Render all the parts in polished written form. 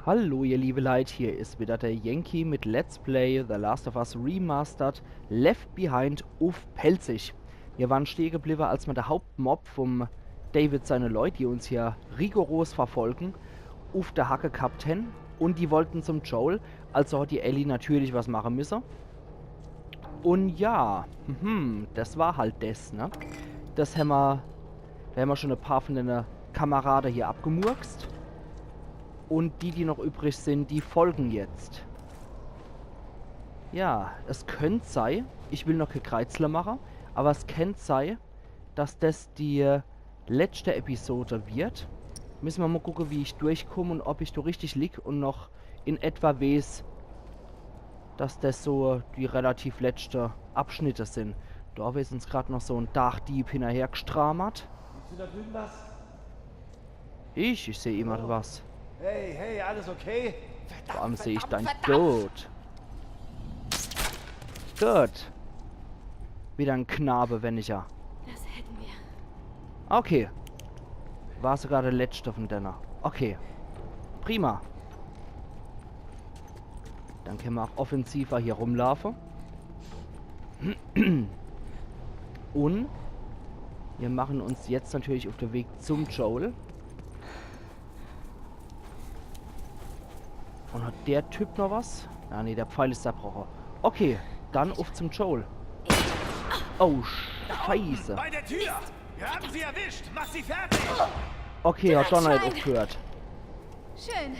Hallo ihr liebe Leute, hier ist wieder der Yankee mit Let's Play The Last of Us Remastered Left Behind auf Pelzig. Wir waren stehen geblieben, als wir der Hauptmob vom David seine Leute, die uns hier rigoros verfolgen, auf der Hacke gehabt haben. Und die wollten zum Joel, also hat die Ellie natürlich was machen müssen. Und ja, das war halt das, ne? Da haben wir schon ein paar von den Kameraden hier abgemurkst. Und die noch übrig sind, die folgen jetzt. Ja, es könnte sein, ich will noch kein Kreuzler machen, aber es könnte sein, dass das die letzte Episode wird. Müssen wir mal gucken, wie ich durchkomme und ob ich da richtig liege und noch in etwa weiß, dass das so die relativ letzte Abschnitte sind. Da ist uns gerade noch so ein Dachdieb hinterher gestramert. Siehst du da drüben was? Ich sehe immer was. Hey, alles okay? Vor allem sehe ich dein Tod. Gut. Wieder ein Knabe, wenn ich ja. Das hätten wir. Okay. War sogar der letzte von deiner. Okay. Prima. Dann können wir auch offensiver hier rumlaufen. Und wir machen uns jetzt natürlich auf den Weg zum Joel. Und hat der Typ noch was? Ah ne, der Pfeil ist zerbrochen. Okay, dann auf zum Joel. Oh, Scheiße. Bei der Tür! Wir haben sie erwischt! Mach sie fertig! Okay, hat Donner nicht aufgehört. Schön.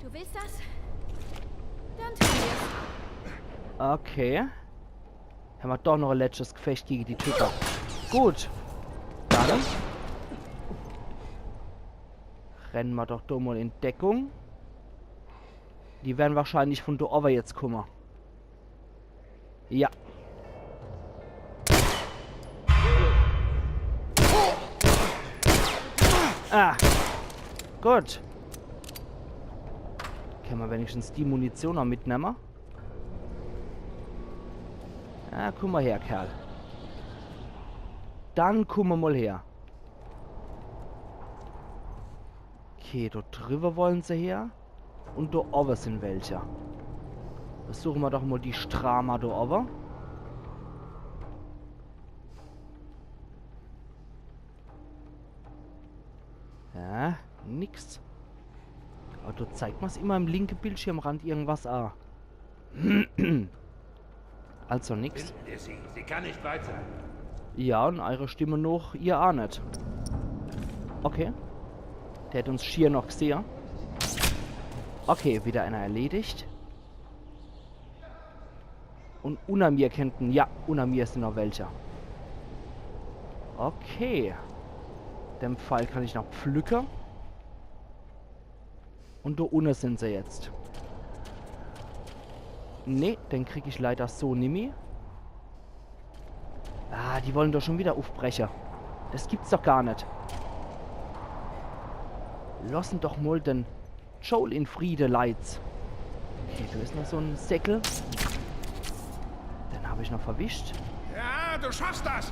Du willst das? Dann tun wir. Okay. Haben wir doch noch ein letztes Gefecht gegen die Typen. Gut. Dann rennen wir doch da mal in Deckung. Die werden wahrscheinlich von da over jetzt kommen. Ja. Ah. Gut. Können wir wenigstens die Munition noch mitnehmen? Ah, komm mal her, Kerl. Dann komm mal her. Okay, da drüber wollen sie her. Und da oben sind welche. Versuchen wir doch mal die Strama da oben. Ja, nix. Aber da zeigt man es immer im linken Bildschirmrand irgendwas an. Also nix. Sie kann nicht weit sein. Ja, und eure Stimme noch, ihr auch nicht. Okay. Der hat uns schier noch gesehen. Okay, wieder einer erledigt. Und unter mir könnten... Ja, unter mir sind noch welche. Okay. Den Pfeil kann ich noch pflücken. Und da unten sind sie jetzt. Nee, den kriege ich leider so nicht mehr. Ah, die wollen doch schon wieder aufbrechen. Das gibt's doch gar nicht. Lassen doch mal den Joel in Friede, Leits. Okay, da ist noch so ein Säckel. Den habe ich noch verwischt. Ja, du schaffst das!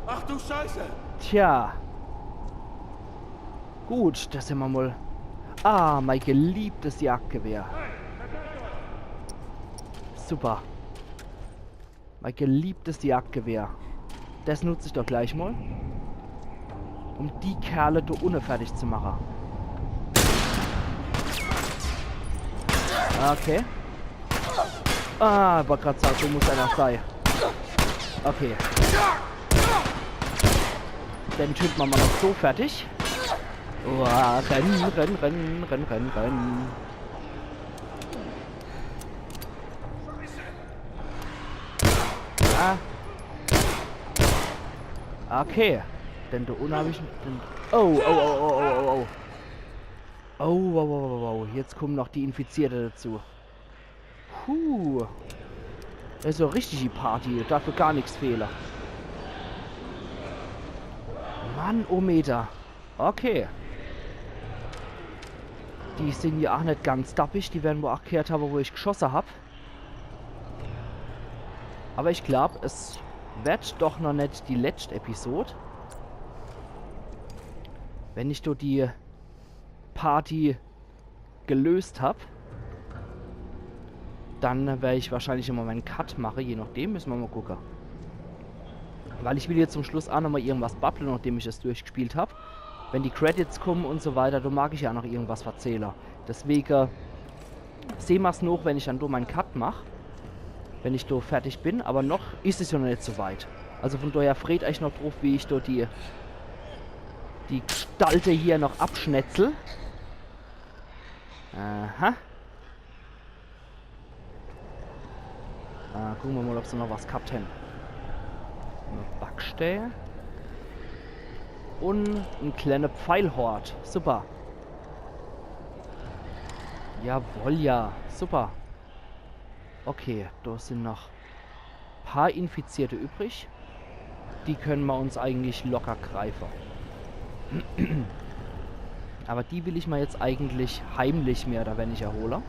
Ach du Scheiße! Tja. Gut, das sind wir mal... Ah, mein geliebtes Jagdgewehr. Super. Mein geliebtes Jagdgewehr. Das nutze ich doch gleich mal. Um die Kerle da unten fertig zu machen. Okay. Ah, aber gerade sagen, so muss einer sein. Okay. Den Typ machen wir noch so fertig. Oh, rennen. Ja. Okay. Denn da unten habe ich... Oh. Jetzt kommen noch die Infizierte dazu. Puh. Das ist so richtig die Party. Dafür gar nichts fehlen. Mann, oh Meter. Okay. Die sind ja auch nicht ganz dappig. Die werden wohl auch gehört haben, wo ich geschossen habe. Aber ich glaube, es wird doch noch nicht die letzte Episode. Wenn ich dort die Party gelöst habe, dann werde ich wahrscheinlich immer meinen Cut machen. Je nachdem müssen wir mal gucken. Weil ich will jetzt zum Schluss auch nochmal irgendwas babbeln, nachdem ich es durchgespielt habe. Wenn die Credits kommen und so weiter, dann mag ich ja noch irgendwas erzählen. Deswegen sehen wir es noch, wenn ich dann meinen Cut mache. Wenn ich da fertig bin. Aber noch ist es ja noch nicht so weit. Also von daher freut euch noch drauf, wie ich dort die Gestalte hier noch abschnetzel. Aha. Gucken wir mal, ob sie noch was gehabt haben. Eine Backstelle. Und ein kleiner Pfeilhort. Super. Jawohl, ja. Super. Okay, da sind noch ein paar Infizierte übrig. Die können wir uns eigentlich locker greifen. Aber die will ich mal jetzt eigentlich heimlich mehr oder weniger erholen.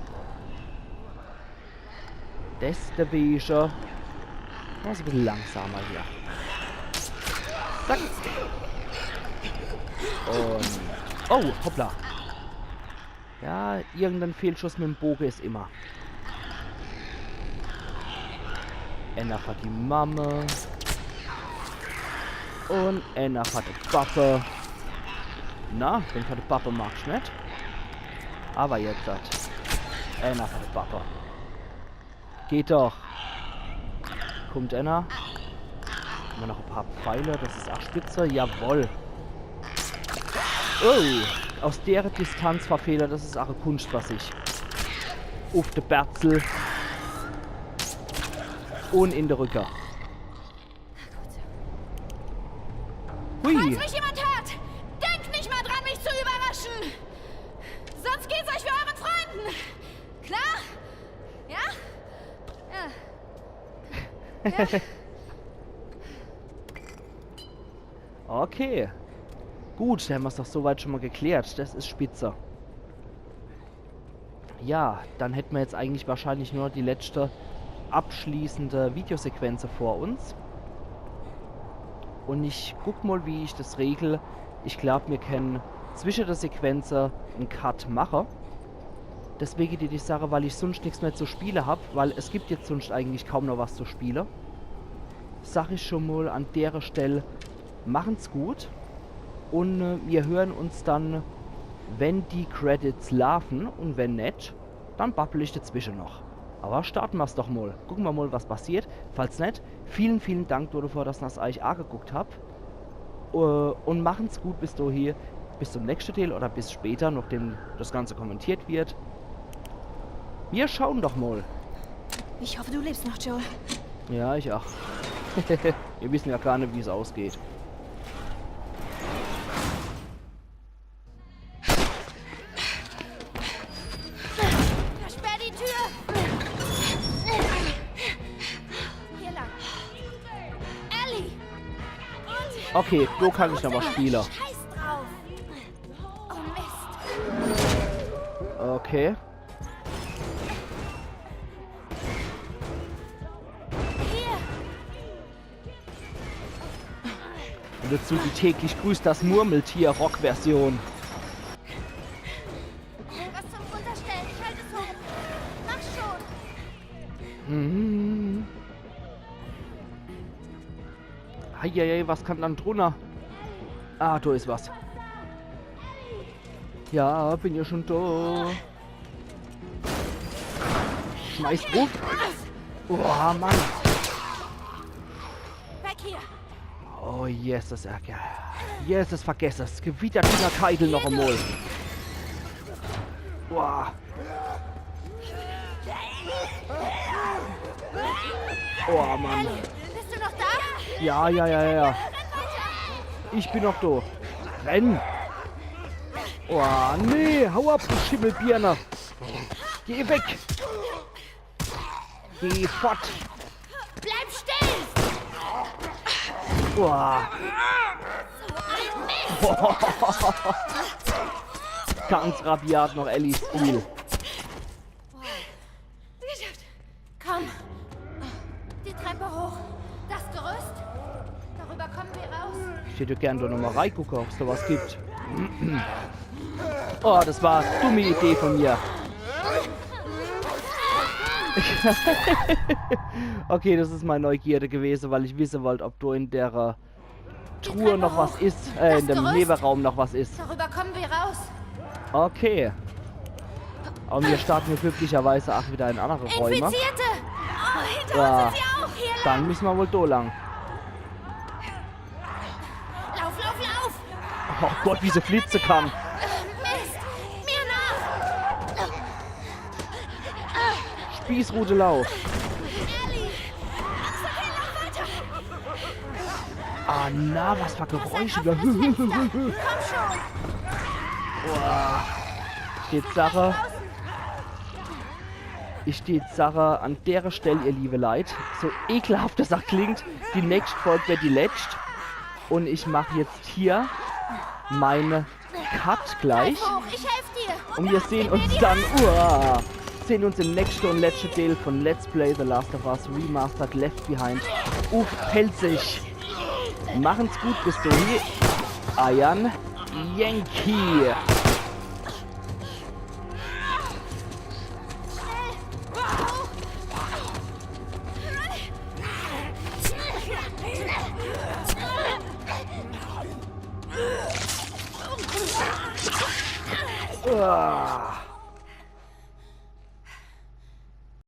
Deswegen... Oh, ist ein bisschen langsamer hier. Zack. Und... Oh, hoppla. Ja, irgendein Fehlschuss mit dem Bogen ist immer. Einer hat die Mamme. Und einer hat die Pappe. Na, den hat die Pappe mag ich nicht. Aber jetzt hat einer hat die Pappe. Geht doch. Kommt einer. Haben wir noch ein paar Pfeile. Das ist auch spitze. Jawohl. Oh. Aus der Distanz verfehler. Das ist auch eine Kunst, was ich. Auf der Berzel. Und in der Rücker. Hui. Falls mich jemand hört, denkt nicht mal dran, mich zu überraschen. Sonst geht's euch wie euren Freunden. Klar? Ja? Ja. Okay. Gut, dann haben wir es doch soweit schon mal geklärt. Das ist spitze. Ja, dann hätten wir jetzt eigentlich wahrscheinlich nur die letzte abschließende Videosequenz vor uns. Und ich guck mal, wie ich das regel. Ich glaube, wir können zwischen der Sequenz einen Cut machen. Deswegen die Sache, weil ich sonst nichts mehr zu spielen habe, weil es gibt jetzt sonst eigentlich kaum noch was zu spielen. Sag ich schon mal an der Stelle, machen's gut. Und wir hören uns dann, wenn die Credits laufen, und wenn nicht, dann babbel ich dazwischen noch. Aber starten wir es doch mal. Gucken wir mal, was passiert. Falls nicht, vielen, vielen Dank dafür, dass ihr das euch angeguckt habt. Und machen's gut bis dahin. Bis zum nächsten Teil oder bis später, nachdem das Ganze kommentiert wird. Wir schauen doch mal. Ich hoffe, du lebst noch, Joel. Ja, ich auch. Wir wissen ja gar nicht, wie es ausgeht. Versperr die Tür! Hier lang. Ellie! Und... Okay, so kann ich noch mal spielen. Scheiß drauf! Oh Mist! Okay. Hier! Und dazu die täglich grüßt das Murmeltier-Rock-Version. Was zum Runterstellen? Ich halte es hoch! Mach schon! Mhm. Heieiei, was kann dann drunter? Ah, da ist was. Ja, bin ja schon da. Schmeiß drauf. Oh, Mann. Weg hier! Oh, yes, das ist ja geil. Yes, das vergesst das. Gewitter dieser Keitel noch einmal. Boah. Oh, Mann. Bist du noch da? Ja. Renn weiter! Ich bin noch da. Renn. Oh, nee. Hau ab, du Schimmelbirne. Geh weg. Geh fort. Bleib still! Oh. Ganz rabiat noch Ellies Stil. Geschafft! Komm! Die Treppe hoch! Ich hätte gern da nochmal reingucken, ob es da was gibt. Oh, das war eine dumme Idee von mir. Okay, das ist meine Neugierde gewesen, weil ich wissen wollte, ob du in der Truhe noch was ist, in dem Nebenraum noch was ist. Darüber kommen wir raus. Okay. Aber wir starten hier glücklicherweise auch wieder in andere Räume. Infizierte! Oh, hinter Ja. uns sind sie auch. Hier lang. Dann müssen wir wohl da lang. Lauf, lauf, lauf! Oh Gott, wie sie Flitze kann. Mist! Mir nach! Spießrute Lauf. Ellie! Okay, lauf weiter! Ah, na, was für Geräusche. Da. Komm schon! Steht Sache. Ich steht Sache an der Stelle, ihr liebe Leid. So ekelhaft das auch klingt. Die nächste Folge wird die letzte. Und ich mache jetzt hier meine Cut gleich. Hoch, ich helfe dir! Und wir sehen uns dann sehen uns im nächsten und letzten Teil von Let's Play The Last of Us Remastered Left Behind auf Pelzig. Machen's gut, bis dahin. Ian Yankee. Ah.